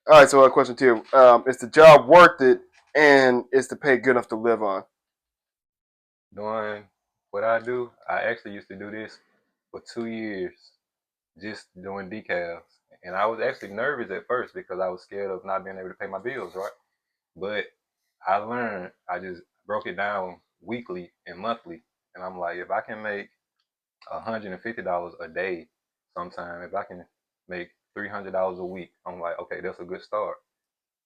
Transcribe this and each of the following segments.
All right, so question two: is the job worth it, and is the pay good enough to live on? Doing what I do, I actually used to do this for 2 years, just doing decals. And I was actually nervous at first because I was scared of not being able to pay my bills, right? But I learned, I just broke it down weekly and monthly. And I'm like, if I can make $150 a day sometime, if I can make $300 a week, I'm like, okay, that's a good start.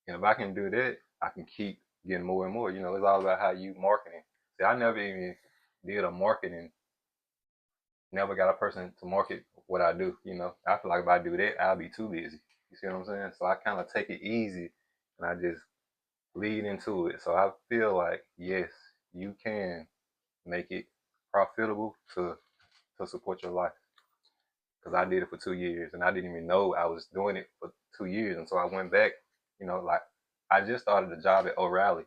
And if I can do that, I can keep getting more and more. It's all about how you marketing. See, I never even did a marketing, never got a person to market what I do. I feel like if I do that, I'll be too busy. You see what I'm saying? So I kind of take it easy and I just lead into it. So I feel like, yes, you can make it profitable to support your life. Because I did it for 2 years and I didn't even know I was doing it for 2 years. And so I went back, like I just started a job at O'Reilly's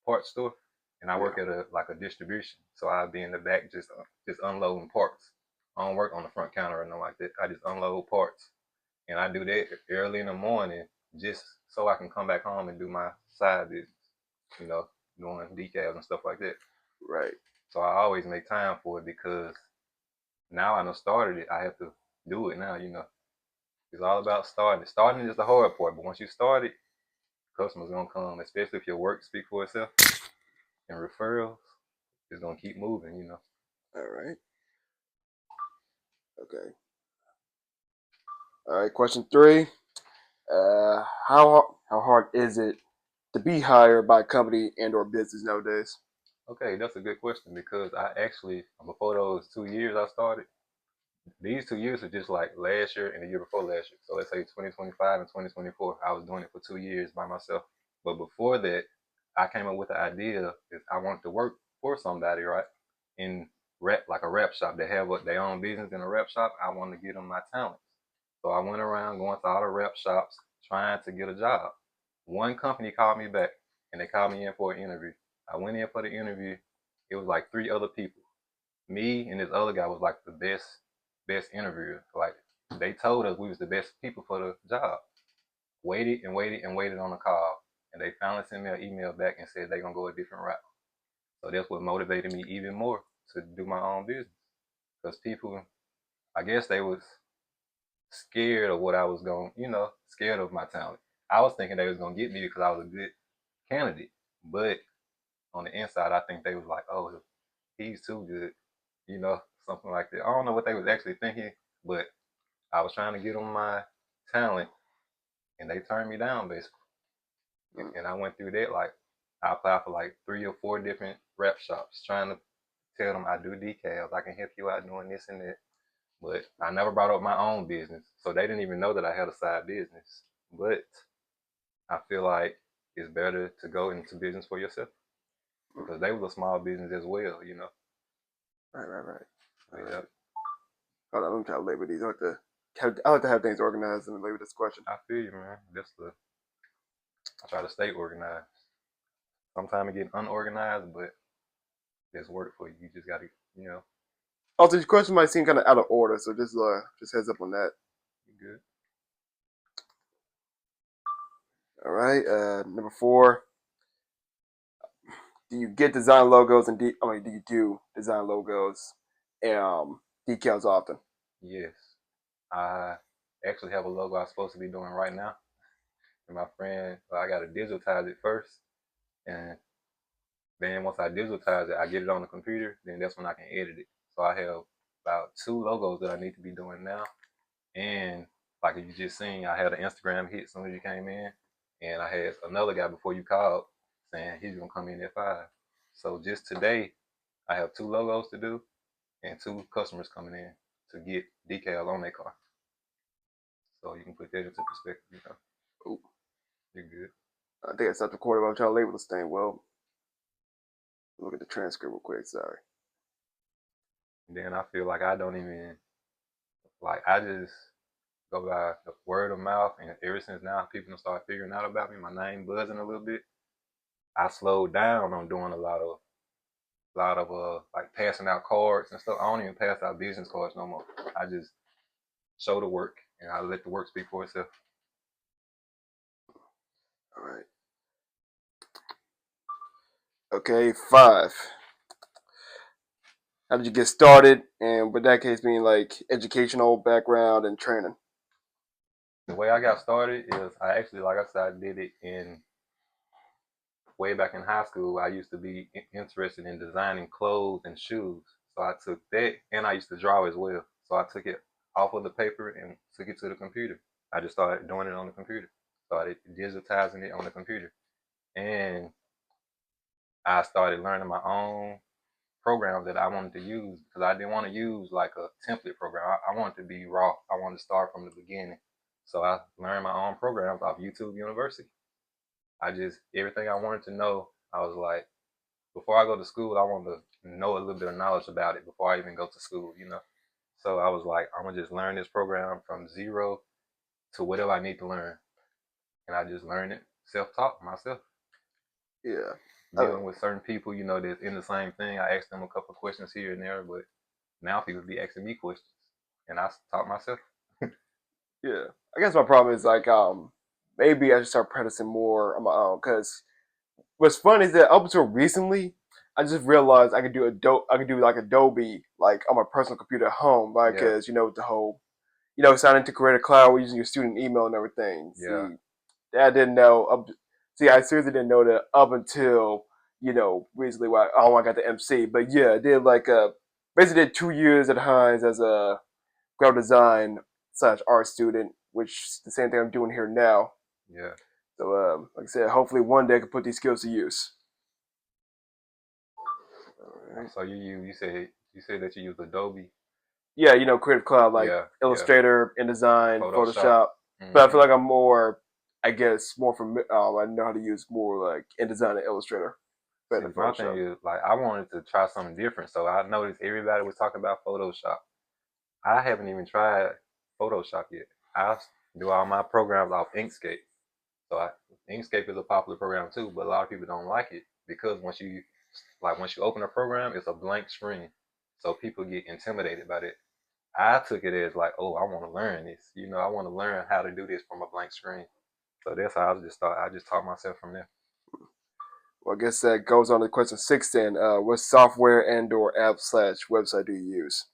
parts store and I Yeah. work at a distribution. So I'll be in the back just unloading parts. I don't work on the front counter or nothing like that. I just unload parts. And I do that early in the morning just so I can come back home and do my side business, you know, doing decals and stuff like that. Right. So I always make time for it because now I know started it, I have to do it now. It's all about starting. Starting is the hard part, but once you start it, customers gonna come, especially if your work speaks for itself and referrals, it's gonna keep moving. All right. Okay. All right. Question three: how hard is it to be hired by a company and or business nowadays? Okay, that's a good question because I actually before those 2 years I started, these 2 years are just like last year and the year before last year. So let's say 2025 and 2024, I was doing it for 2 years by myself. But before that, I came up with the idea is I wanted to work for somebody, right? In rep, like a rep shop. They have what their own business in a rep shop. I wanted to get them my talent. So I went around going to all the rep shops trying to get a job. One company called me back and they called me in for an interview. I went in for the interview. It was like three other people. Me and this other guy was like the best interviewer. Like they told us we was the best people for the job. Waited and waited and waited on the call, and they finally sent me an email back and said they're gonna go a different route. So that's what motivated me even more to do my own business. Because people, I guess they was scared of what I was going, scared of my talent. I was thinking they was gonna get me because I was a good candidate, but on the inside, I think they was like, oh, he's too good, something like that. I don't know what they was actually thinking, but I was trying to get them my talent, and they turned me down basically. Mm. And I went through that like I applied for like 3 or 4 different rep shops, trying to tell them I do decals, I can help you out doing this and that. But I never brought up my own business, so they didn't even know that I had a side business. But I feel like it's better to go into business for yourself Mm. because they was a small business as well. Right. Right. Right. All Yeah, right. Hold on. Let me try to label these. I like to have things organized and label this question. I feel you, man. I try to stay organized. Sometimes it get unorganized, but there's work for you. You just gotta, you know, Also, these questions might seem kind of out of order, so just heads up on that. you good. All right. Number four: do you get design logos do you do design logos, decals often? Yes, I actually have a logo I'm supposed to be doing right now. And my friend, well, I gotta digitize it first, and then once I digitize it, I get it on the computer. Then that's when I can edit it. So I have about 2 logos that I need to be doing now. And like you just seen, I had an Instagram hit as soon as you came in, and I had another guy before you called saying he's gonna come in at 5. So just today, I have 2 logos to do and 2 customers coming in to get decal on their car. So you can put that into perspective. Ooh, You're good. I think I stopped recording. But I'm trying to label this thing. Well, look at the transcript real quick. Sorry. And then I feel like I don't even like I just go by the word of mouth, and ever since now people start figuring out about me, my name buzzing a little bit. I slowed down on doing a lot of like passing out cards and stuff. I don't even pass out business cards no more. I just show the work and I let the work speak for itself. Okay, 5. How did you get started? And with that case being like educational background and training. The way I got started is I actually, like I said, I did it in way back in high school. I used to be interested in designing clothes and shoes. So I took that, and I used to draw as well. So I took it off of the paper and took it to the computer. I just started doing it on the computer. Started digitizing it on the computer. And I started learning my own programs that I wanted to use because I didn't want to use like a template program. I wanted to be raw. I wanted to start from the beginning. So I learned my own programs off YouTube University. I just, everything I wanted to know, I was like, before I go to school, I want to know a little bit of knowledge about it before I even go to school, you know? So I was like, I'm going to just learn this program from zero to whatever I need to learn. And I just learned it self-taught myself. Yeah. Dealing with certain people, you know, that's in the same thing. I asked them a couple of questions here and there, but now people be asking me questions. And I taught myself. Yeah. I guess my problem is like maybe I should start practicing more on my own because what's fun is that up until recently I just realized I could do I could do like Adobe like on my personal computer at home, right? Yeah, Because you know the whole signing to Creative Cloud using your student email and everything. yeah. See, that I didn't know. See, I seriously didn't know that up until recently. When I got the MC, but yeah, I did like basically did 2 years at Heinz as a graphic design / art student, which is the same thing I'm doing here now. Yeah. So, like I said, hopefully one day I can put these skills to use. All right. So you said that you use Adobe. Yeah, Creative Cloud, like Yeah, yeah. Illustrator, InDesign, Photoshop. Photoshop. But I feel Hmm. like I'm more, I guess, more from. I know how to use more like InDesign and Illustrator better See, than my thing Photoshop. is like I wanted to try something different, so I noticed everybody was talking about Photoshop. I haven't even tried Photoshop yet. I do all my programs off Inkscape. So Inkscape is a popular program too, but a lot of people don't like it because once you open a program, it's a blank screen. So people get intimidated by it. I took it as like, oh, I want to learn this. You know, I want to learn how to do this from a blank screen. So that's how I just taught myself from there. Well, I guess that goes on to question 6 then. What software and/or app / website do you use?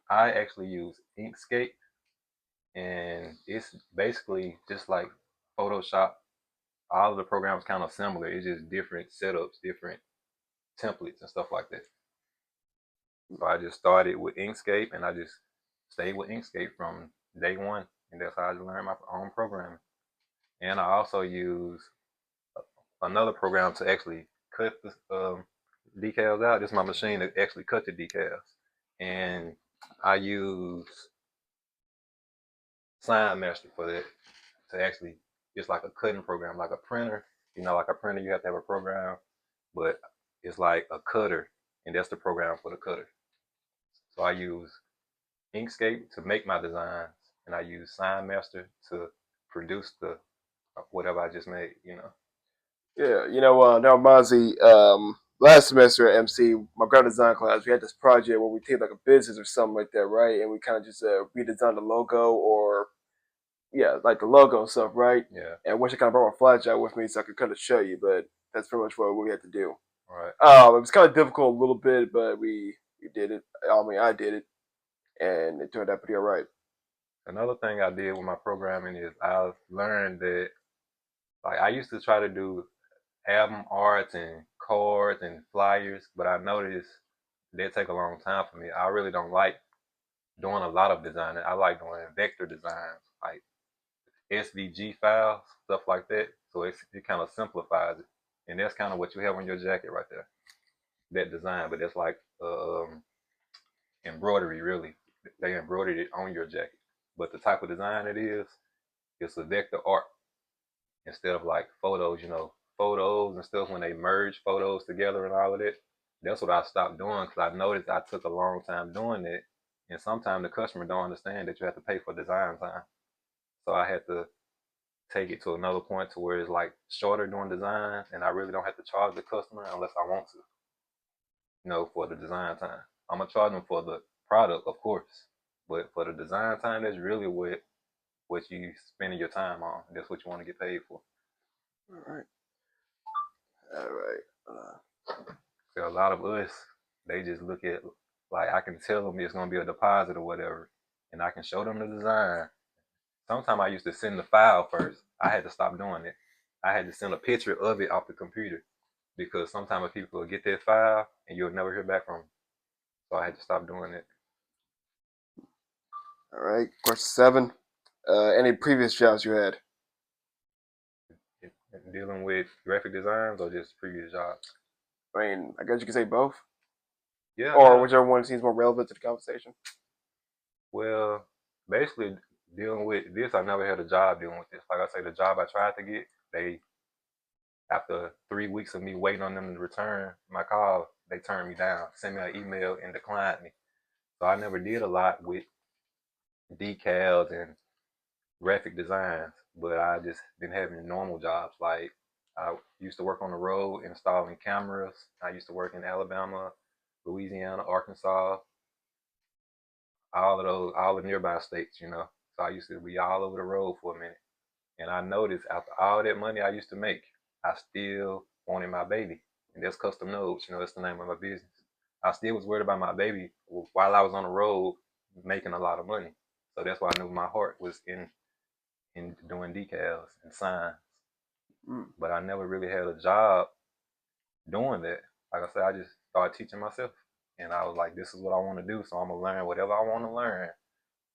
I actually use Inkscape, and it's basically just like Photoshop. All of the programs kind of similar. It's just different setups, different templates, and stuff like that. So I just started with Inkscape, and I just stayed with Inkscape from day one, and that's how I learned my own programming. And I also use another program to actually cut the decals out. This is my machine that actually cut the decals, and I use Sign Master for that to actually it's like a cutting program, like a printer. You know, like a printer, you have to have a program, but it's like a cutter, and that's the program for the cutter. So I use Inkscape to make my designs, and I use Sign Master to produce the whatever I just made. You know. Yeah, now Mozzie, last semester at MC, my graphic design class, we had this project where we take like a business or something like that, right? And we kind of just redesigned the logo or yeah, like the logo and stuff, right? Yeah. And I wish I kind of brought my flash out with me so I could kind of show you, but that's pretty much what we had to do. All right. It was kind of difficult a little bit, but we did it. I mean, I did it, and it turned out pretty all right. Another thing I did with my programming is I learned that like I used to try to do album arts and cards and flyers, but I noticed they take a long time for me. I really don't like doing a lot of designing. I like doing vector designs, like SVG files, stuff like that. So it kind of simplifies it, and that's kind of what you have on your jacket right there, that design. But it's like embroidery, really. They embroidered it on your jacket, but the type of design it is, it's a vector art instead of like photos. You know, photos and stuff when they merge photos together and all of that. That's what I stopped doing because I noticed I took a long time doing it, and sometimes the customer don't understand that you have to pay for design time. So I had to take it to another point to where it's like shorter doing design, and I really don't have to charge the customer unless I want to, for the design time. I'm gonna charge them for the product, of course, but for the design time, that's really what you spending your time on. That's what you want to get paid for. All right, all right. So a lot of us, they just look at, like, I can tell them it's gonna be a deposit or whatever, and I can show them the design. Sometimes I used to send the file first. I had to stop doing it. I had to send a picture of it off the computer because sometimes people will get that file and you'll never hear back from them. So I had to stop doing it. All right, question 7. Any previous jobs you had? Dealing with graphic designs or just previous jobs. I mean, I guess you could say both, Yeah, I or have. whichever one seems more relevant to the conversation. Well, basically dealing with this, I never had a job dealing with this. Like I say, the job I tried to get, they after 3 weeks of me waiting on them to return my call, they turned me down, sent me an email and declined me. So I never did a lot with decals and graphic designs, but I just been having normal jobs. Like I used to work on the road installing cameras. I used to work in Alabama, Louisiana, Arkansas, all of those, all the nearby states, you know. So I used to be all over the road for a minute. And I noticed after all that money I used to make, I still wanted my baby. And that's Custom Nodes, you know, that's the name of my business. I still was worried about my baby while I was on the road making a lot of money. So that's why I knew my heart was in doing decals and signs. Mm. But I never really had a job doing that. Like I said, I just started teaching myself. And I was like, this is what I want to do. So I'm going to learn whatever I want to learn.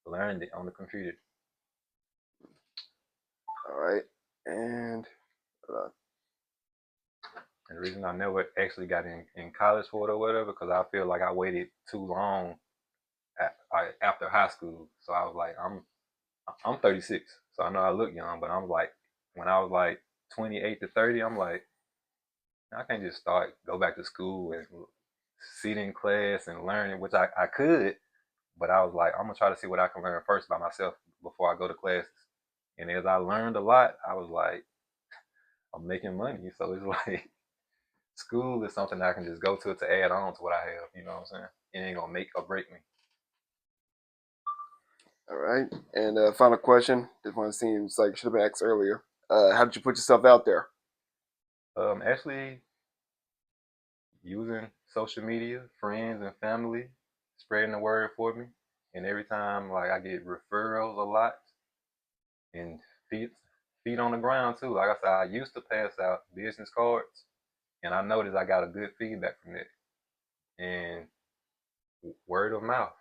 Learned it on the computer. All right, and And the reason I never actually got in college for it or whatever, because I feel like I waited too long after high school. So I was like, I'm 36, so I know I look young, but I'm like, when I was like 28 to 30, I'm like, I can't just go back to school and sit in class and learn it, which I could, but I was like, I'm gonna try to see what I can learn first by myself before I go to classes. And as I learned a lot, I was like, I'm making money, so it's like school is something that I can just go to add on to what I have. You know what I'm saying? It ain't gonna make or break me. all right, and final question. This one seems like should have been asked earlier. How did you put yourself out there? Actually, using social media, friends and family, spreading the word for me, and every time like I get referrals a lot and feet feet on the ground too. Like I said, I used to pass out business cards, and I noticed I got a good feedback from that. And word of mouth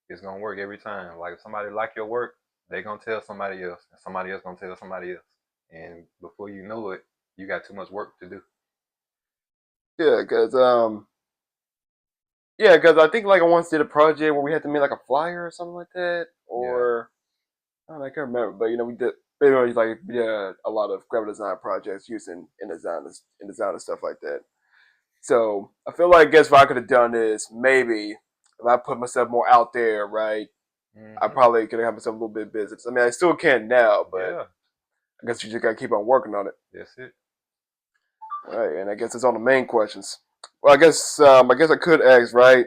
is gonna work every time. Like if somebody like your work, they gonna tell somebody else, and somebody else gonna tell somebody else, and before you know it, you got too much work to do. Yeah, because I think like I once did a project where we had to make like a flyer or something like that, Yeah, or I don't know, I can't remember, but we did. Pretty much like we did a lot of graphic design projects using InDesign and stuff like that. So I feel like I guess what I could have done is maybe if I put myself more out there, right? I hmm, probably could have had myself a little bit of business. I mean, I still can now, but yeah, I guess you just gotta keep on working on it. that's it. All right, and I guess that's all the main questions. Well, I guess I could ask, right?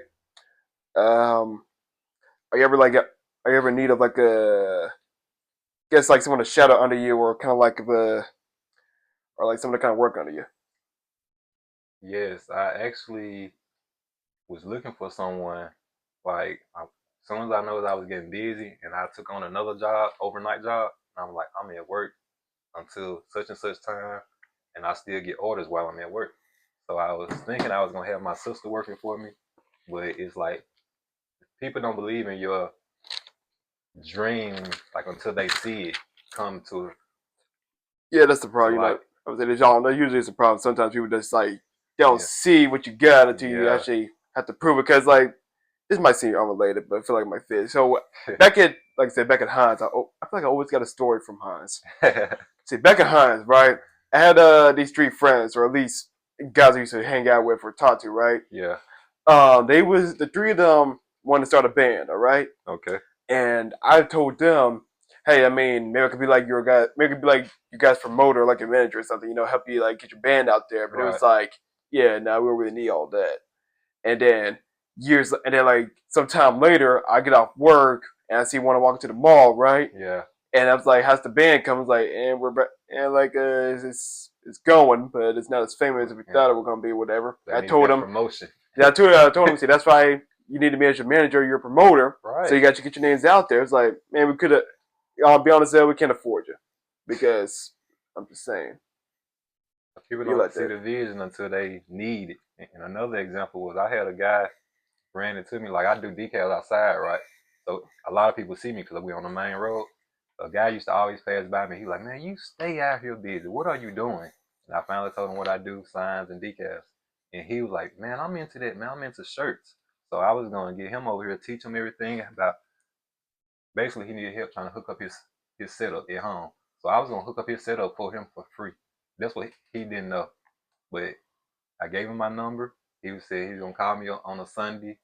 Um, are you ever like, are you ever in need of like guess like someone to shadow under you, or kind of like or like someone to kind of work under you? Yes, I actually was looking for someone. Like, as soon as I noticed I was getting busy, and I took on another job, overnight job, and I'm like, I'm at work until such and such time, and I still get orders while I'm at work. So I was thinking I was gonna have my sister working for me, but it's like people don't believe in your dream like until they see it come Yeah, that's the to problem. light. I was saying, y'all know usually it's a problem. Sometimes people just like they don't Yeah, see what you got until you yeah, actually have to prove it. Because like this might seem unrelated, but I feel like it might fit. So back at like I said, back at Heinz, I feel like I always got a story from Heinz. See, back at Heinz, right? I had these three friends, or at least guys I used to hang out with or talk to, right? yeah. They was the three of them wanted to start a band, all right? Okay, And I told them, hey, I mean, maybe I could be like your guy, maybe I could be like you guys promoter, like a manager or something, help you like get your band out there. But it right. was like, yeah, no, we don't really need all that. And then and then like sometime later, I get off work and I see one walk to the mall, right? Yeah, And I was like, "How's the band coming?" Like, and we're and like it's going, but it's not as famous as we thought it was gonna be. Whatever. They I need told that him. promotion. Yeah, I told him. See, that's why you need to manage your manager, your promoter. Right. So you got to get your names out there. It's like, man, we could have. I'll be honest, we can't afford you because I'm just saying. People don't see the vision until they need it. And another example was I had a guy ran into me, like I do decals outside, right? So a lot of people see me because we on the main road. A guy used to always pass by me. He like, man, you stay out here busy. What are you doing? And I finally told him what I do, signs and decals. And he was like, man, I'm into that, man. I'm into shirts. So I was going to get him over here, teach him everything about, basically he needed help trying to hook up his setup at home. So I was going to hook up his setup for him for free. That's what he didn't know. But I gave him my number. He said he was going to call me on a Sunday.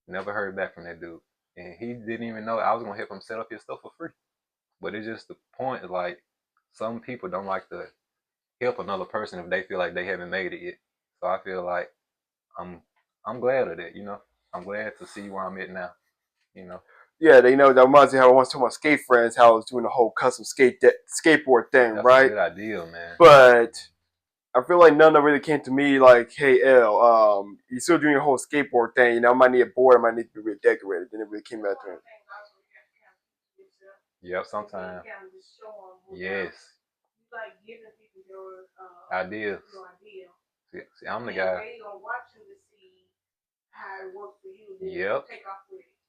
Never heard back from that dude. And he didn't even know I was going to help him set up his stuff for free. But it's just the point is like some people don't like to help another person if they feel like they haven't made it yet. So I feel like I'm glad of that, you know. I'm glad to see where I'm at now, you know. Yeah, they know that reminds me how I once told my skate friends how I was doing the whole custom skateboard thing, That's right? a good idea, man. But I feel like none of it really came to me like, hey, L, you still doing your whole skateboard thing. You know, I might need a board, I might need to be redecorated. Then it really came back to it. Yep, sometimes. Yes. Ideas. See, I'm the guy. Yep.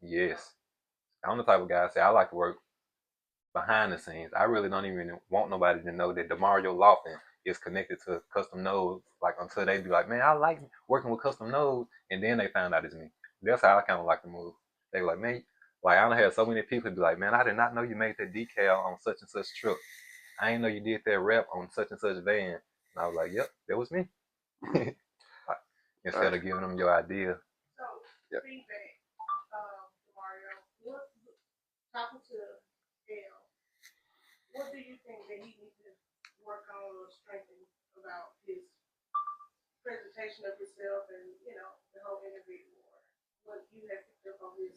Yes. I'm the type of guy. Say I like to work behind the scenes. I really don't even want nobody to know that DeMario Lofton is connected to Custom Nodes. Like until they be like, man, I like working with Custom Nodes, and then they found out it's me. That's how I kind of like to move. They like, man, like I don't have so many people be like, man, I did not know you made that decal on such and such truck. I didn't know you did that rep on such and such van. And I was like, yep, that was me. Instead of giving them your idea. So, yep. Feedback, Mario, talking to Dale, what do you think that he needs to work on or strengthen about his presentation of himself and, you know, the whole interview, or what you have picked up on him?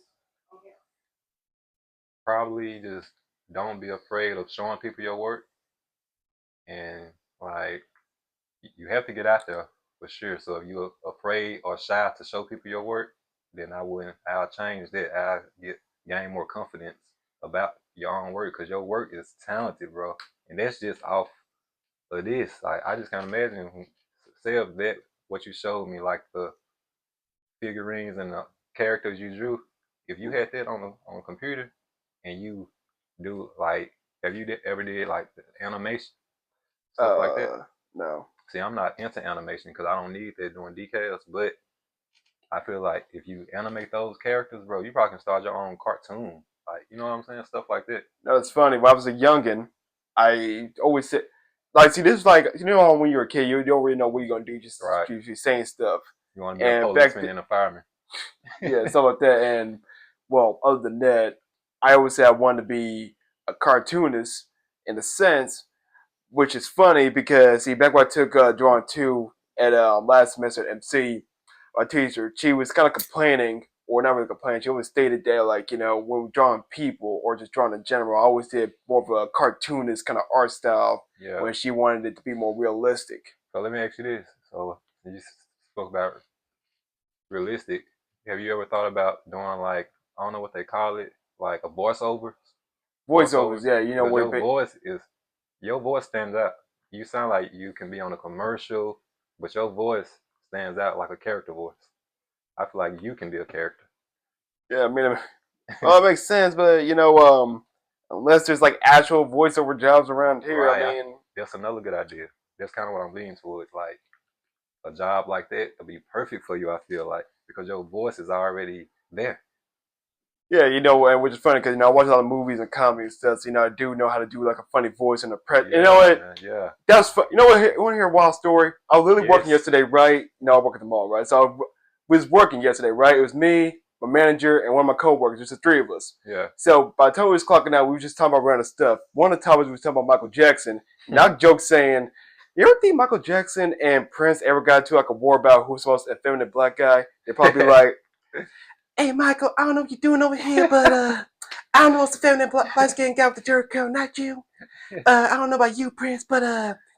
Probably just don't be afraid of showing people your work. And like you have to get out there for sure. So if you're afraid or shy to show people your work, then I'll change that. I'll gain more confidence about your own work because your work is talented, bro. And that's just off of this. Like I just can't imagine say of that what you showed me, like the figurines and the characters you drew. If you had that on a computer and you do like, have you ever did like the animation stuff like that? No. See, I'm not into animation because I don't need that doing decals, but I feel like if you animate those characters, bro, you probably can start your own cartoon. Like, you know what I'm saying? Stuff like that. No, it's funny. When I was a youngin', I always said, like, see, this is like, you know, when you're a kid, you don't really know what you're gonna do. Just right. You're saying stuff. You want to be a policeman and a fireman. Yeah, stuff like that. And well, other than that, I always say I wanted to be a cartoonist in a sense, which is funny because see, back when I took drawing 2 at last semester at MC, our teacher, she was kind of complaining, or not really complaining. She always stated that, like, you know, when we're drawing people or just drawing in general, I always did more of a cartoonist kind of art style. Yeah. When she wanted it to be more realistic. So let me ask you this: so you spoke about realistic. Have you ever thought about doing like, I don't know what they call it, like a voiceover? Voiceovers, yeah. You know what? Your voice stands out. You sound like you can be on a commercial, but your voice stands out like a character voice. I feel like you can be a character. Yeah, I mean, it makes sense, but you know, unless there's like actual voiceover jobs around here, right, I mean, that's another good idea. That's kind of what I'm leaning towards. Like a job like that would be perfect for you. I feel like because your voice is already there. Yeah, you know, and which is funny because, you know, I watch a lot of movies and comedy and stuff, so, you know, I do know how to do like a funny voice in the press. Yeah, you know what? Man, yeah. That's fun. You know what? You want to hear a wild story? I was literally working yesterday, right? No, I work at the mall, right? So I was working yesterday, right? It was me, my manager, and one of my coworkers. Just the 3 of us. Yeah. So by the time we was clocking out, we were just talking about random stuff. One of the topics we was talking about Michael Jackson. And I joked saying, you ever think Michael Jackson and Prince ever got into like a war about who's the most effeminate black guy? They'd probably be like, hey, Michael, I don't know what you're doing over here, but I don't know, it's the feminine light skinned guy with the jerk curl, not you. I don't know about you, Prince, but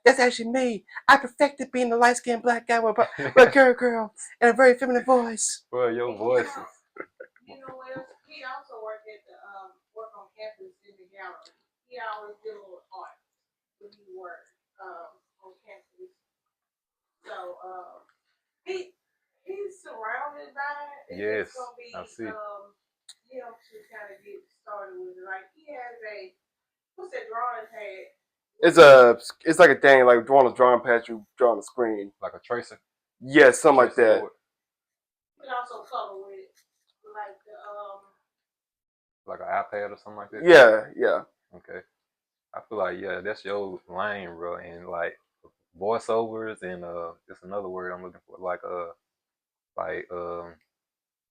that's actually me. I perfected being the light skinned black guy with a curl and a very feminine voice. Bro, your voice is You know what else? He also worked at the work on campus in the gallery. He always did a little art when he worked on campus. So he's surrounded by it. yes, It's gonna be I see. him to kind of get started with it. Like he has a what's that drawing pad? It's like a thing, like drawing a drawing pad, you draw on the screen. Like a tracer. Yeah, something like Tracer that. board. You can also color with it, like the Like an iPad or something like that. Yeah. Okay. I feel like that's your lane, bro, and like voiceovers and it's another word I'm looking for, like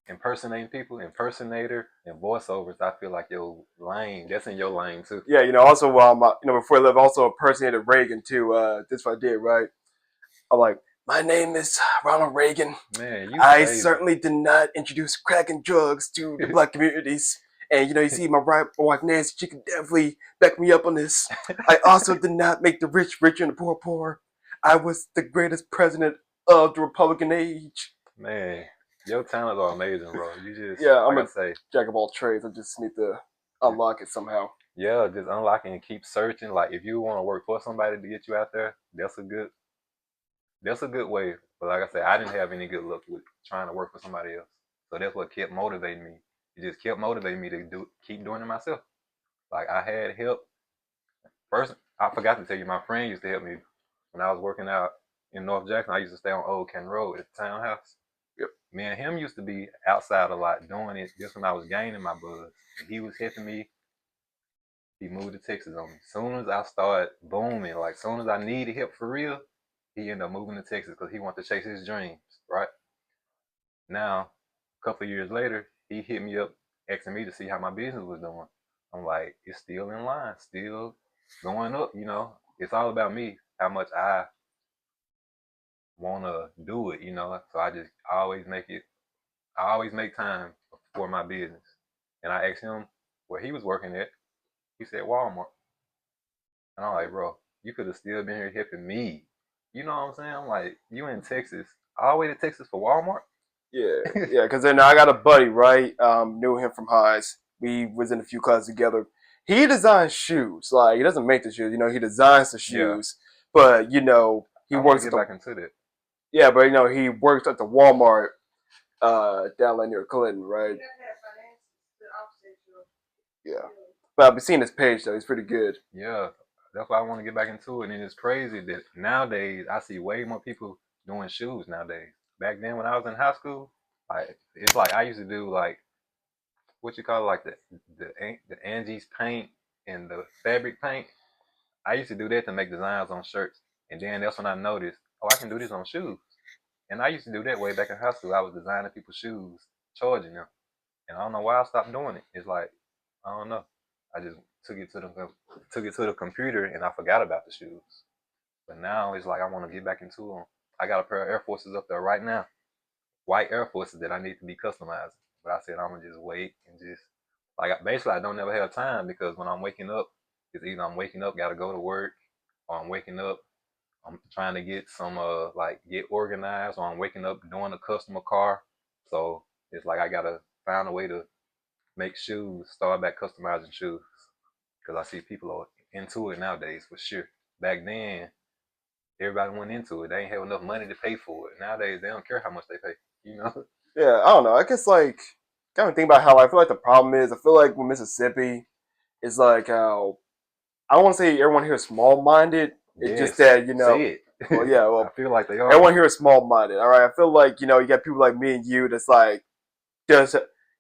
impersonating people, impersonator and voiceovers. I feel like your lane, that's in your lane too. Yeah, also before I left, also impersonated Reagan too. That's what I did, right? I'm like, my name is Ronald Reagan. Man, you I crazy. certainly did not introduce crack and drugs to the black communities. And you see my wife Nancy, she can definitely back me up on this. I also did not make the rich richer and the poor poorer. I was the greatest president of the Republican age. Man, your talents are amazing, bro. You just I'm like a I say, jack of all trades. I just need to unlock it somehow. yeah, just unlocking and keep searching. Like if you want to work for somebody to get you out there, that's a good way. But like I said, I didn't have any good luck with trying to work for somebody else. So that's what kept motivating me. It just kept motivating me to keep doing it myself. Like I had help. First, I forgot to tell you, my friend used to help me when I was working out in North Jackson. I used to stay on Old Canton Road at the townhouse. Yep. Me and him used to be outside a lot doing it just when I was gaining my buzz. And he was helping me. He moved to Texas on me. Soon as I started booming, like soon as I needed help for real, he ended up moving to Texas because he wanted to chase his dreams, right? Now, a couple of years later, he hit me up asking me to see how my business was doing. I'm like, it's still in line, still going up, It's all about me, how much I want to do it, So I always make time for my business. And I asked him where he was working at. He said Walmart. And I'm like, bro, you could have still been here helping me. You know what I'm saying? I'm like, you in Texas, all the way to Texas for Walmart? Yeah, because then I got a buddy, right? Knew him from highs. We was in a few classes together. He designs shoes. Like he doesn't make the shoes, he designs the shoes. But he I want works to at get back into that. Yeah, but he works at the Walmart down there near Clinton, right? Yeah. But I've been seeing his page though, he's pretty good. Yeah. That's why I want to get back into it. And it's crazy that nowadays I see way more people doing shoes nowadays. Back then when I was in high school, it's like I used to do like what you call it, like the Angie's paint and the fabric paint. I used to do that to make designs on shirts. And then that's when I noticed, I can do this on shoes. And I used to do that way back in high school. I was designing people's shoes, charging them. And I don't know why I stopped doing it. It's like, I don't know. I just took it to the computer and I forgot about the shoes. But now it's like I want to get back into them. I got a pair of Air Forces up there right now, white Air Forces that I need to be customizing. But I said I'm gonna just wait and just basically I don't ever have time because when I'm waking up, it's either I'm waking up, gotta go to work, or I'm waking up, I'm trying to get some get organized, or I'm waking up doing a customer car. So it's like I gotta find a way to make shoes, start back customizing shoes. Because I see people are into it nowadays for sure. Back then, everybody went into it. They ain't have enough money to pay for it. Nowadays, they don't care how much they pay, Yeah, I don't know. I guess kind of think about how I feel like the problem is. I feel like with Mississippi, it's like how I don't want to say everyone here is small minded. It's just that Say it. Well, yeah. Well, I feel like they are. Everyone here is small minded. All right. I feel like you got people like me and you that's like just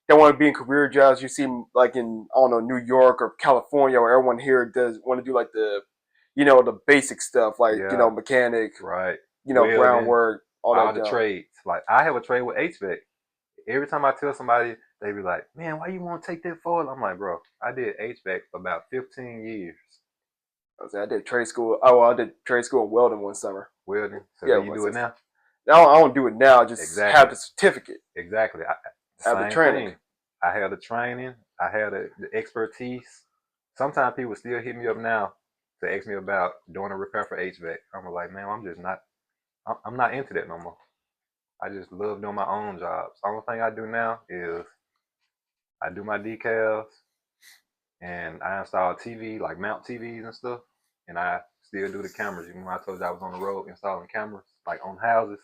they want to be in career jobs. You see like in I don't know New York or California, where everyone here does want to do like the basic stuff like mechanic, right, groundwork, all the that. Trades. Like I have a trade with HVAC. Every time I tell somebody, they be like, "Man, why you want to take that for?" I'm like, "Bro, I did HVAC for about 15 years." I did trade school. Oh, well, I did trade school in welding one summer. Welding. So yeah, you do it now? No, I don't do it now. I just have the certificate. Exactly. Have the training. I have the training. I had the expertise. Sometimes people still hit me up now to ask me about doing a repair for HVAC. I'm like, man, I'm just not. I'm not into that no more. I just love doing my own jobs. The only thing I do now is I do my decals and I install TV, like mount TVs and stuff. And I still do the cameras. You know, I told you I was on the road installing cameras, like on houses.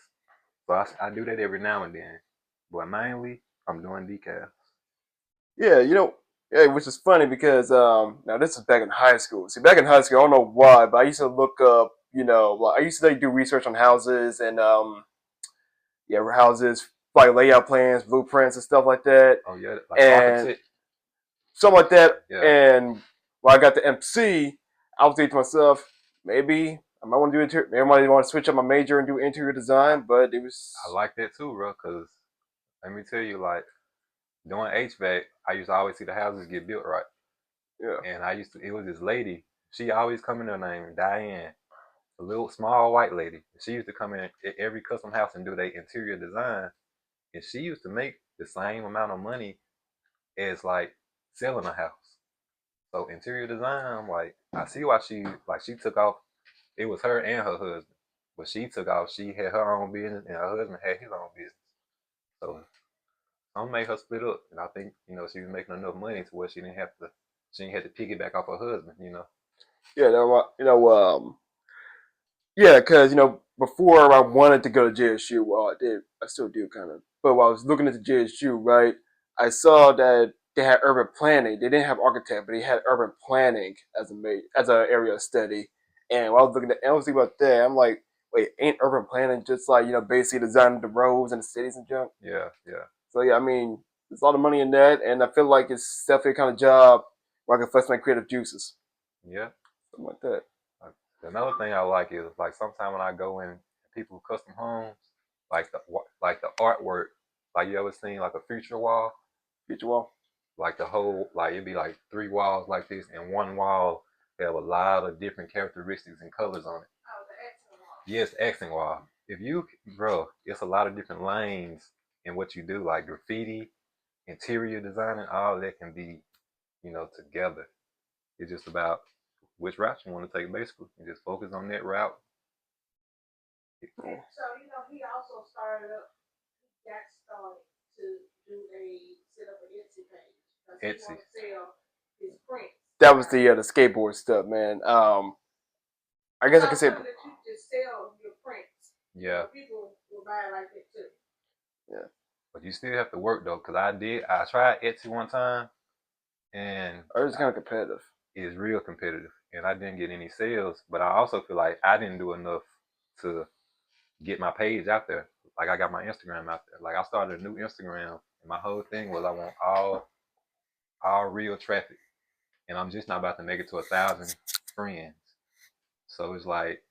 So I do that every now and then. But mainly, I'm doing decals. Yeah, yeah, which is funny because now this is back in high school. See, back in high school, I don't know why, but I used to look up, like I used to like, do research on houses and yeah, houses like layout plans, blueprints, and stuff like that, Oh yeah, like and architect. something like that. Yeah, And when I got the MC, I was thinking to myself, maybe I might want to do interior. Maybe I might want to switch up my major and do interior design, but it was I like that too, bro. Cause let me tell you, like doing HVAC, I used to always see the houses get built right, yeah, and I used to. It was this lady. She always come in her name, Diane, a little small white lady. She used to come in every custom house and do their interior design, and she used to make the same amount of money as like selling a house. So interior design, I'm like, I see why she took off. It was her and her husband, but she took off. She had her own business, and her husband had his own business. So some made her split up, and I think she was making enough money to where she didn't have to piggyback off her husband. yeah, yeah, because before I wanted to go to JSU, well, I still do kind of, but while I was looking into JSU, right, I saw that they had urban planning. They didn't have architect, but they had urban planning as an area of study. And while I was looking at, I was thinking about that. I'm like, wait, ain't urban planning just like basically designing the roads and the cities and junk? Yeah, yeah, So yeah, I mean, there's a lot of money in that, and I feel like it's definitely a kind of job where I can flex my creative juices, yeah. something like that. Another thing I like is like sometimes when I go in people custom homes, like the artwork, like you ever seen like a future wall, Future wall. like the whole like it'd be like three walls like this, and one wall have a lot of different characteristics and colors on it. Oh, the accent wall. Yes, accent wall. If you, bro, it's a lot of different lanes in what you do, like graffiti, interior designing, all that can be, together. It's just about which route you want to take, basically. You just focus on that route. And so, he also got started to set up an Etsy page because he Etsy. want to sell his prints. That was the skateboard stuff, man. I guess I So could say, that you just sell your prints. Yeah. People will buy it like that too. yeah. But you still have to work though, because I tried Etsy one time, and Or it's kind of competitive. it's real competitive, and I didn't get any sales. But I also feel like I didn't do enough to get my page out there. Like I got my Instagram out there. Like I started a new Instagram, and my whole thing was I want all real traffic, and I'm just not about to make it to 1,000 friends. So it's like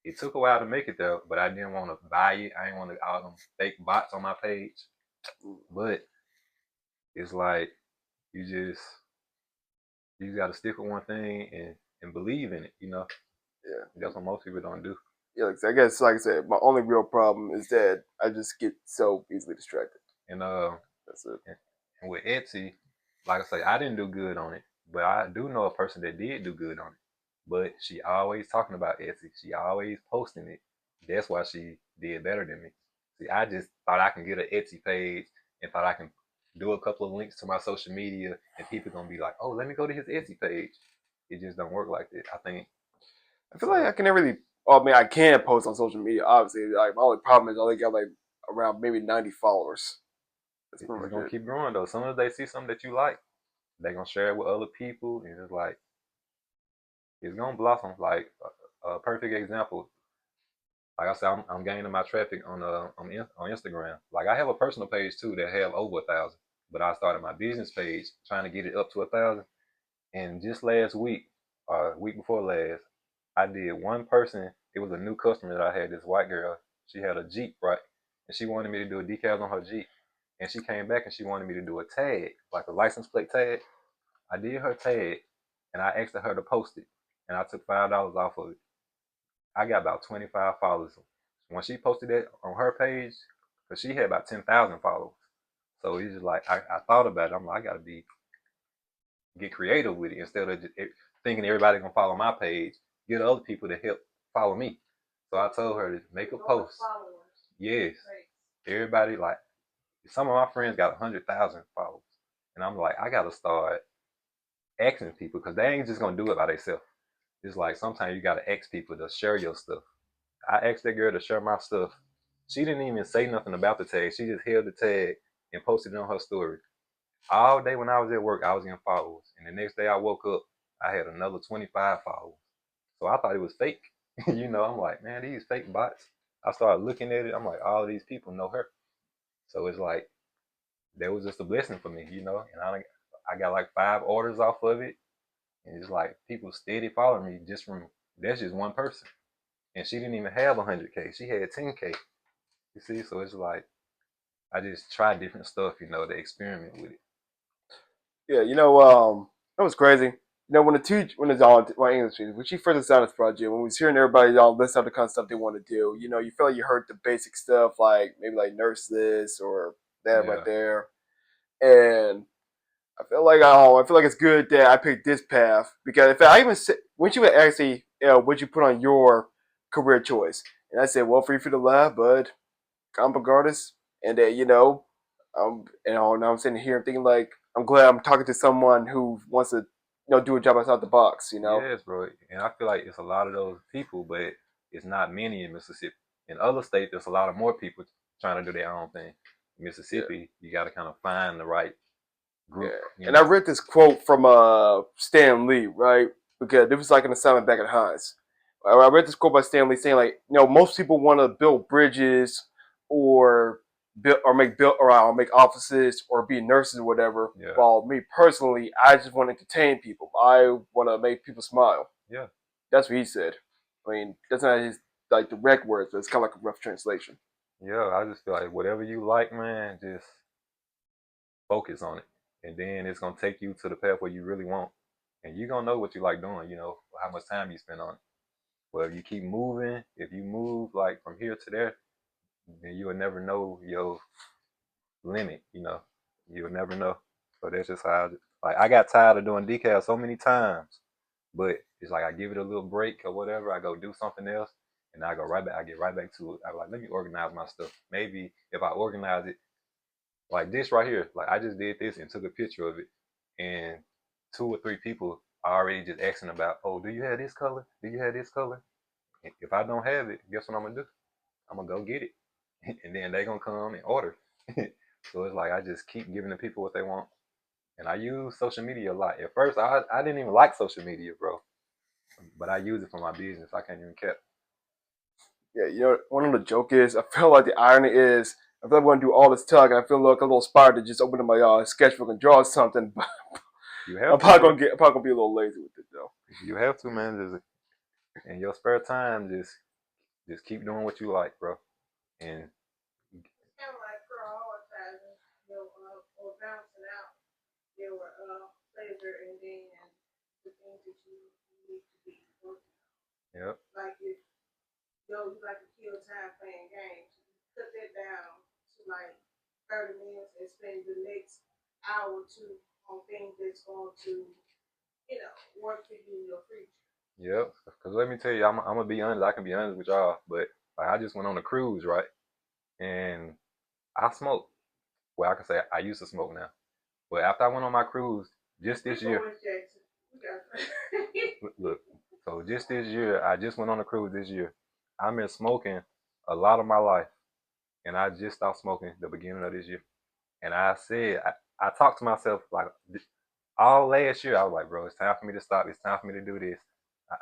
it took a while to make it there, but I didn't want to buy it. I didn't want to all them fake bots on my page. But it's like you just you got to stick with one thing and believe in it. Yeah. That's what most people don't do. Yeah, I guess, like I said, my only real problem is that I just get so easily distracted. And That's it. and with Etsy, like I say, I didn't do good on it, but I do know a person that did do good on it. But she always talking about Etsy. She always posting it. That's why she did better than me. See, I just thought I can get an Etsy page and thought I can do a couple of links to my social media and people gonna be like, oh, let me go to his Etsy page. It just don't work like that. I think I feel like I can never really. Well, I mean, I can post on social media. Obviously, like my only problem is I only got like around maybe 90 followers. That's it's pretty much gonna it. keep growing though. As soon as they see something that you like, they gonna share it with other people, and it's like it's gonna blossom. Like a perfect example, like I said, I'm gaining my traffic on Instagram. Like I have a personal page too that have over 1,000, but I started my business page trying to get it up to 1,000. And just last week, week before last, I did one person. It was a new customer that I had. This white girl. She had a Jeep, right, and she wanted me to do a decals on her Jeep. And she came back and she wanted me to do a tag, like a license plate tag. I did her tag, and I asked her to post it, and I took $5 off of it. I got about 25 followers. When she posted that on her page, because she had about 10,000 followers. So it's just like I thought about it. I'm like, I gotta be get creative with it instead of just thinking everybody gonna follow my page. Get other people to help follow me. So I told her to make a post. Yes, everybody like some of my friends got 100,000 followers, and I'm like, I gotta start asking people because they ain't just gonna do it by themselves. It's like sometimes you gotta ask people to share your stuff. I asked that girl to share my stuff. She didn't even say nothing about the tag. She just held the tag and posted it on her story. All day when I was at work, I was getting followers. And the next day I woke up, I had another 25 followers. So I thought it was fake. I'm like, man, these fake bots. I started looking at it. I'm like, all of these people know her. So it's like, that was just a blessing for me, And I got like 5 orders off of it. And it's like people steady following me just from, that's just one person. And she didn't even have 100K. She had 10K. You see? So it's like, I just try different stuff, to experiment with it. Yeah, that was crazy. When the teach when it's all my English teacher, when she first started this project, when we was hearing everybody all list out the kind of stuff they want to do, you feel like you heard the basic stuff like maybe like nurse this or that right Yeah. there, and I feel like it's good that I picked this path because if I even said, when you would actually, what you put on your career choice, and I said, well, free for the lab, but comic book artist, and that now I'm sitting here and thinking like I'm glad I'm talking to someone who wants to do a job outside the box. Yes, bro. And I feel like it's a lot of those people, but it's not many in Mississippi. In other states, there's a lot of more people trying to do their own thing. In Yeah, Mississippi, you got to kind of find the right group. yeah. And I read this quote from Stan Lee, right? Because it was like an assignment back at Heinz. I read this quote by Stan Lee saying like, most people want to build bridges or build or make offices or be nurses or whatever. Yeah. While me personally, I just want to entertain people. I want to make people smile. Yeah. That's what he said. I mean, that's not his like direct words, but it's kind of like a rough translation. Yeah, I just feel like whatever you like, man, just focus on it. And then it's going to take you to the path where you really want. And you're going to know what you like doing, how much time you spend on it. Well, if you keep moving, if you move like from here to there, then you will never know your limit, You'll never know. So that's just how I got tired of doing decals so many times. But it's like I give it a little break or whatever, I go do something else and I go right back, I get right back to it. I'm like, let me organize my stuff. Maybe if I organize it like this right here, like I just did this and took a picture of it, and 2 or 3 people are already just asking about, oh, do you have this color? Do you have this color? And if I don't have it, guess what I'm gonna do? I'm gonna go get it. And then they gonna come and order. So it's like I just keep giving the people what they want. And I use social media a lot. At first, I didn't even like social media, bro. But I use it for my business. I can't even cap. Yeah, one of the joke is I feel like the irony is I feel like I'm gonna do all this talk and I feel like a little inspired to just open up my sketchbook and draw something, but You I'm have to, probably bro. gonna be a little lazy with it though. You have to, man. Just in your spare time, just keep doing what you like, bro. And It's kind of like prioritizing, or balancing out your pleasure and then the things that you need to be working on. yep, Like if you like to kill time playing games, cut that down to like 30 minutes and spend the next hour or two on things that's going to, work for you in your future. yep. Cause let me tell you, I'm gonna be honest. I can be honest with y'all, but like I just went on a cruise, right? And I smoke. Well, I can say I used to smoke now. But after I went on my cruise, just this year, look, so just this year, I just went on a cruise this year. I've been smoking a lot of my life, and I just stopped smoking the beginning of this year. And I said, I talked to myself like all last year. I was like, bro, it's time for me to stop. It's time for me to do this.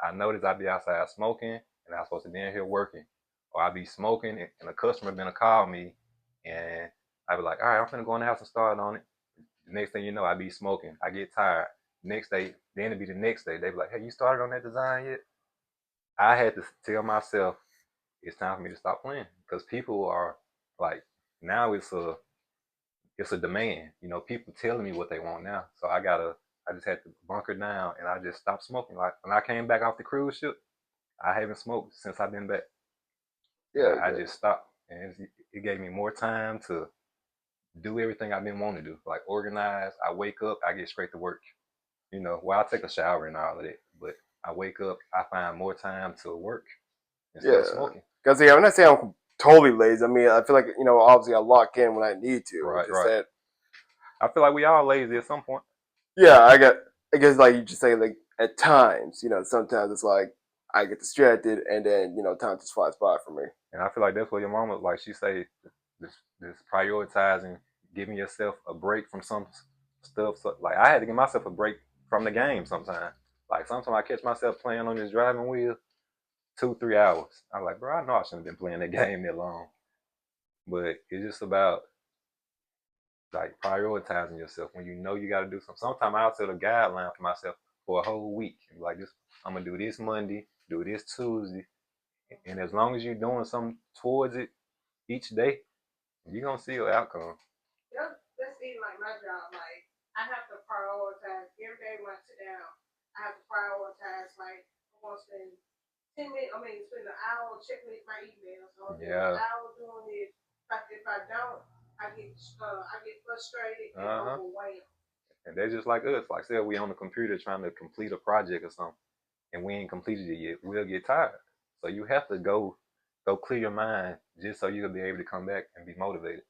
I noticed I'd be outside smoking, and I was supposed to be in here working, or I'd be smoking, and a customer gonna call me, and I'd be like, all right, I'm gonna go in the house and start on it. The next thing you know, I be smoking. I get tired. Next day, then it'd be the next day. They be like, hey, you started on that design yet? I had to tell myself it's time for me to stop playing because people are like, now it's a demand. People telling me what they want now. So I just had to bunker down and I just stopped smoking. Like when I came back off the cruise ship, I haven't smoked since I've been back. Yeah, I just stopped and it gave me more time to do everything I've been wanting to do, like organize. I wake up, I get straight to work. you know, well, I take a shower and all of that, but I wake up, I find more time to work instead Yeah, of smoking. because yeah, I'm not saying I'm totally lazy. I mean, I feel like obviously I lock in when I need to. It's Right, just right. that I feel like we all lazy at some point. yeah, I guess like you just say like at times, sometimes it's like I get distracted and then time just flies by for me. And I feel like that's what your mama, like she say, this prioritizing, giving yourself a break from some stuff. So, like I had to give myself a break from the game sometimes. Like sometimes I catch myself playing on this driving wheel 2-3 hours. I'm like, bro, I know I shouldn't have been playing that game that long. But it's just about like prioritizing yourself when you know you got to do something. Sometimes I'll set a guideline for myself for a whole week. Like this, I'm gonna do this Monday, do this Tuesday, and as long as you're doing something towards it each day, you're gonna see your outcome. That's even like my job. Like I have to prioritize every day when I sit down. I have to prioritize like I'm gonna spend 10 minutes. I mean, spend an hour checking my emails. Or an Yeah. hour doing this. If I don't, I get frustrated and overwhelmed. And they're just like us. Like say we on the computer trying to complete a project or something, and we ain't completed it yet, we'll get tired. So you have to go clear your mind just so you'll be able to come back and be motivated.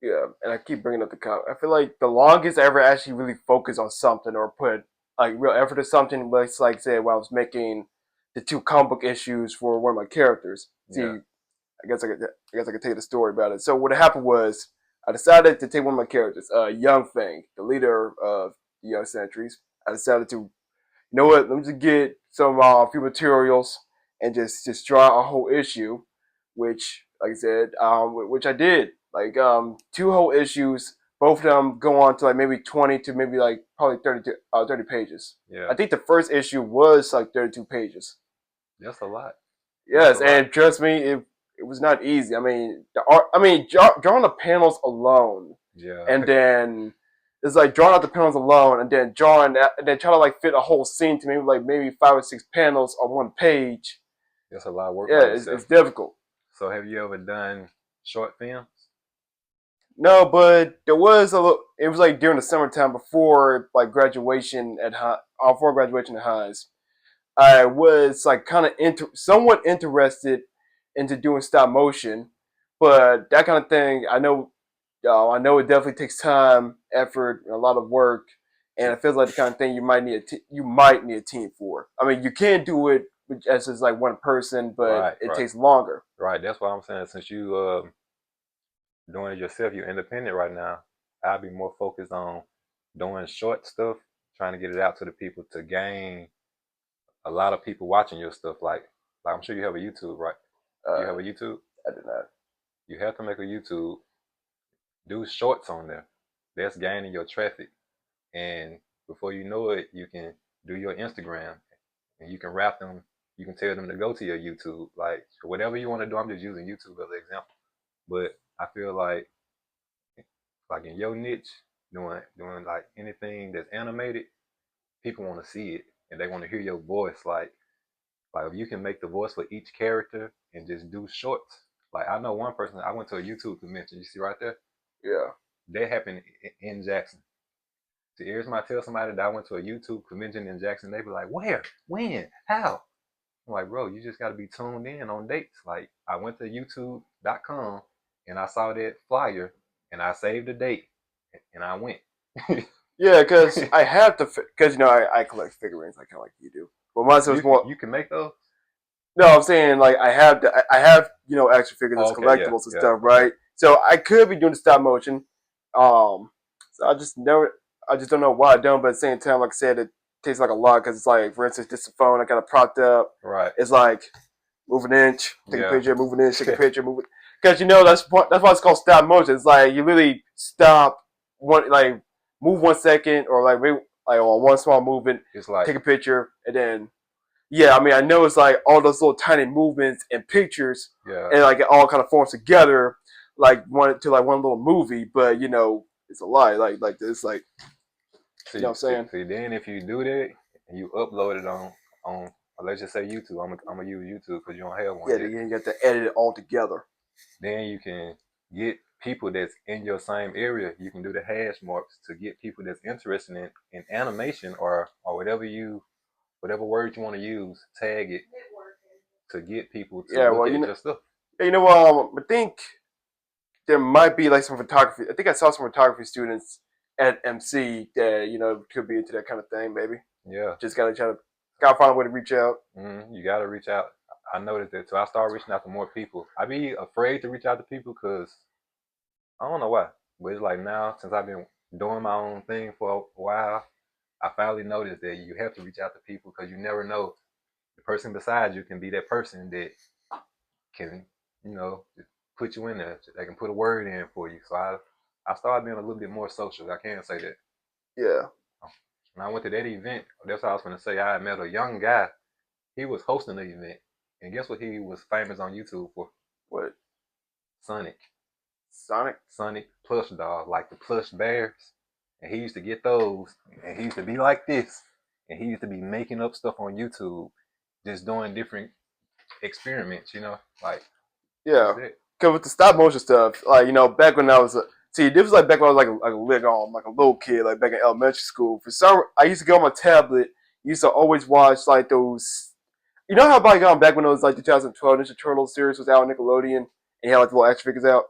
Yeah, and I keep bringing up the comic. I feel like the longest I ever actually really focused on something or put like real effort to something was like say when I was making the two comic book issues for one of my characters. See, Yeah. I guess I could tell you the story about it. So what happened was I decided to take one of my characters, Young Fang, the leader of the Young Centuries. I decided to, what? Let me just get some few materials and just draw a whole issue, which, like I said, which I did. Like two whole issues. Both of them go on to like maybe 20 to maybe like probably 30 pages. Yeah. I think the first issue was like 32 pages. That's a lot. Yes, and trust me, it was not easy. I mean, the art. I mean, drawing the panels alone, Yeah. and then it's like drawing out the panels alone, and then drawing that, and then trying to like fit a whole scene to maybe 5 or 6 panels on one page. That's a lot of work. Yeah, it's difficult. So have you ever done short films? No, but there was a little. It was like during the summertime before like graduation at before graduation at Hines. I was like kind of somewhat interested into doing stop motion, but that kind of thing, I know it definitely takes time, effort, and a lot of work, and it feels like the kind of thing you might need a team for. I mean, you can do it as just like one person, but it takes longer. Right. That's what I'm saying. Since you doing it yourself, you're independent right now. I'll be more focused on doing short stuff, trying to get it out to the people to gain a lot of people watching your stuff. Like I'm sure you have a YouTube, right? You have a YouTube? I do not. You have to make a YouTube, do shorts on there. That's gaining your traffic. And before you know it, you can do your Instagram and you can wrap them, you can tell them to go to your YouTube. Like whatever you want to do, I'm just using YouTube as an example. But I feel like in your niche, doing like anything that's animated, people want to see it and they want to hear your voice. Like if you can make the voice for each character and just do shorts. Like I know one person, I went to a YouTube convention. You see right there? Yeah. That happened in Jackson. So every time I tell somebody that I went to a YouTube convention in Jackson, they be like, "Where? When? How?" I'm like, "Bro, you just got to be tuned in on dates." Like I went to YouTube.com and I saw that flyer and I saved the date and I went. Yeah, because I have to, because I collect figurines, like kind of like you do. But once it was more, you can make those. No, I'm saying like I have action figures as collectibles and stuff, right? So I could be doing the stop motion. So I just don't know why I don't. But at the same time, like I said, it takes like a lot because it's like, for instance, this phone I got it propped up. Right. It's like move an inch, take a picture, move an inch, take a picture, move it. Because that's why it's called stop motion. It's like you really stop move 1 second or like maybe like on one small movement, it's like take a picture and then. Yeah, I mean, I know it's like all those little tiny movements and pictures, and like it all kind of forms together, like one little movie. But it's a lie. Like this, like see, you know what I'm saying. See, then if you do that and you upload it on let's just say YouTube, I'm gonna use YouTube because you don't have one. Yeah, then you got to edit it all together. Then you can get people that's in your same area, you can do the hash marks to get people that's interested in animation or whatever word you want to use, tag it Networking. to get people to Yeah, look well, at your stuff. I think there might be like some photography. I think I saw some photography students at MC that could be into that kind of thing. Maybe Yeah. just gotta find a way to reach out. You got to reach out. I noticed that, so I started reaching out to more people. I be afraid to reach out to people because I don't know why, but it's like now since I've been doing my own thing for a while, I finally noticed that you have to reach out to people because you never know the person beside you can be that person that can you know put you in there. They can put a word in for you. So I started being a little bit more social. I can say that. Yeah. When I went to that event, that's what I was going to say. I met a young guy. He was hosting the event, and guess what? He was famous on YouTube for What? Sonic. Sonic? Sonic plush doll, like the plush bears. And he used to get those, and he used to be like this, and he used to be making up stuff on YouTube, just doing different experiments, like Yeah. that's it. Cause with the stop motion stuff, like back when I was see, this was like back when I was like a little kid, like back in elementary school. For some, I used to go on my tablet. Used to always watch like those. You know how back when it was like 2012 Ninja Turtles series was out on Nickelodeon, and he had like the little action figures out.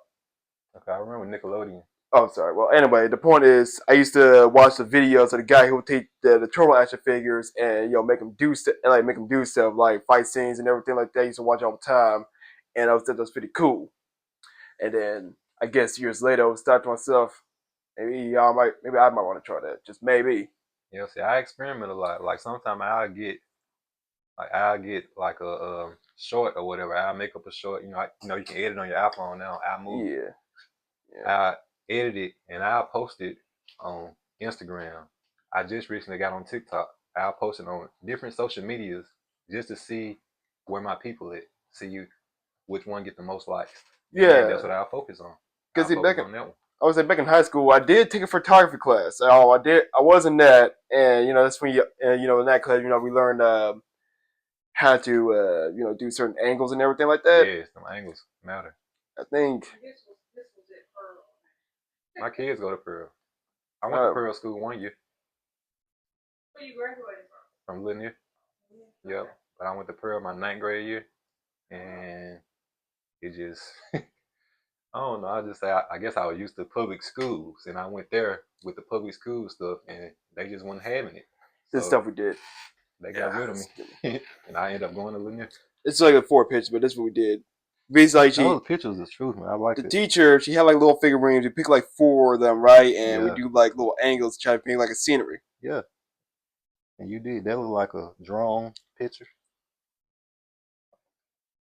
Okay, I remember Nickelodeon. Oh, I'm sorry. Well, anyway, the point is, I used to watch the videos of the guy who would take the turtle action figures and make them do stuff like fight scenes and everything like that. I used to watch all the time, and I was thought that was pretty cool. And then I guess years later, I was thought to myself, maybe I might want to try that, just maybe. See, I experiment a lot. Like sometimes I'll get like a short or whatever. I'll make up a short. You can edit on your iPhone now. I move. Yeah, yeah, I edit it and I'll post it on Instagram. I just recently got on TikTok. I'll post it on different social medias just to see where my people at. Which one get the most likes. And that's yeah. what I'll focus on. Because I'll focus on that one. I was like back in high school, I did take a photography class. I did. I was in that, and that's when in that class, we learned how to do certain angles and everything like that. Yes, some angles matter. I think This was it Pearl. My kids go to Pearl. I went to uh, Pearl School 1 year Where you graduated from Lanier. from? Yep. But I went to Pearl my ninth grade year, and it just I don't know. I just say I guess I was used to public schools, and I went there with the public school stuff, and they just weren't having it. this So stuff we did. they got rid of me, and I ended up going to Lanier. It's like a 4 pitch, but this is what we did. Basically, Those pictures is truth, man. I like the it. teacher, she had like little figurines. We pick like 4 of them, right? And we Yeah. do like little angles to try to paint like a scenery. Yeah. And you did. That looked like a drawn picture.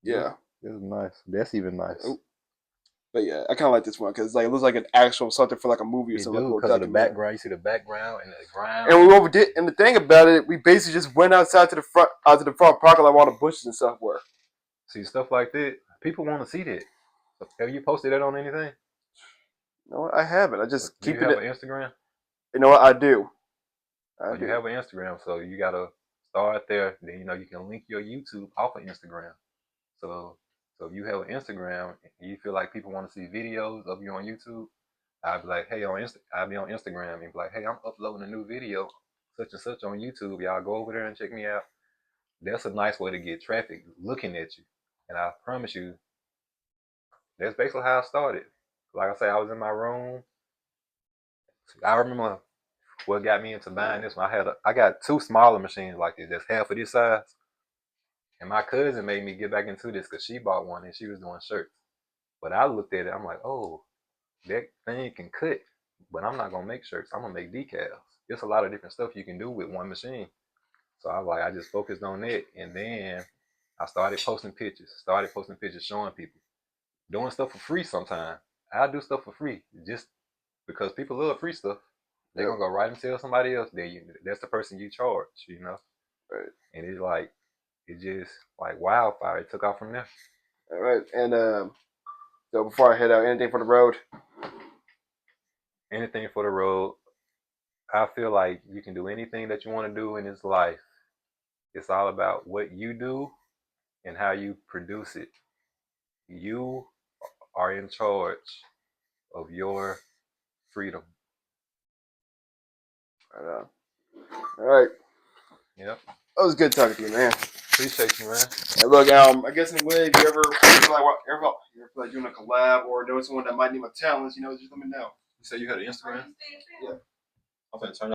Yeah. It was nice. That's even nice. Oh. But yeah, I kind of like this one because like it looks like an actual something for like a movie or You something. do, Like because of the background. You see the background and the ground. And what we did, and the thing about it, we basically just went outside to the front, parking lot where all the bushes and stuff were. See stuff like that. People want to see that. So have you posted that on anything? No, I haven't. I just Do keep you it. have an Instagram? You know what? I do. So you have an Instagram, so you gotta start there. Then you can link your YouTube off of Instagram. So if you have an Instagram and you feel like people want to see videos of you on YouTube, I'd be like, hey, I'll be on Instagram and be like, hey, I'm uploading a new video, such and such on YouTube. Y'all go over there and check me out. That's a nice way to get traffic looking at you. And I promise you, that's basically how I started. Like I say, I was in my room. I remember what got me into buying this one. I got 2 smaller machines like this that's half of this size. And my cousin made me get back into this because she bought one and she was doing shirts. But I looked at it, I'm like, oh, that thing can cut, but I'm not gonna make shirts. I'm gonna make decals. There's a lot of different stuff you can do with one machine. So I just focused on that, and then I started posting pictures. Showing people, doing stuff for free. Sometimes I do stuff for free just because people love free stuff. They're gonna go right and tell somebody else that's the person you charge. Right. And it just like wildfire. It took off from there. All right. And so before I head out, anything for the road? Anything for the road. I feel like you can do anything that you want to do in this life. It's all about what you do and how you produce it. You are in charge of your freedom. All right. Yep. That was good talking to you, man. Appreciate you, man. And look, I guess in a way, if you ever feel like doing a collab or know someone that might need my talents, just let me know. You said you had an Instagram? Yeah. I'm finna turn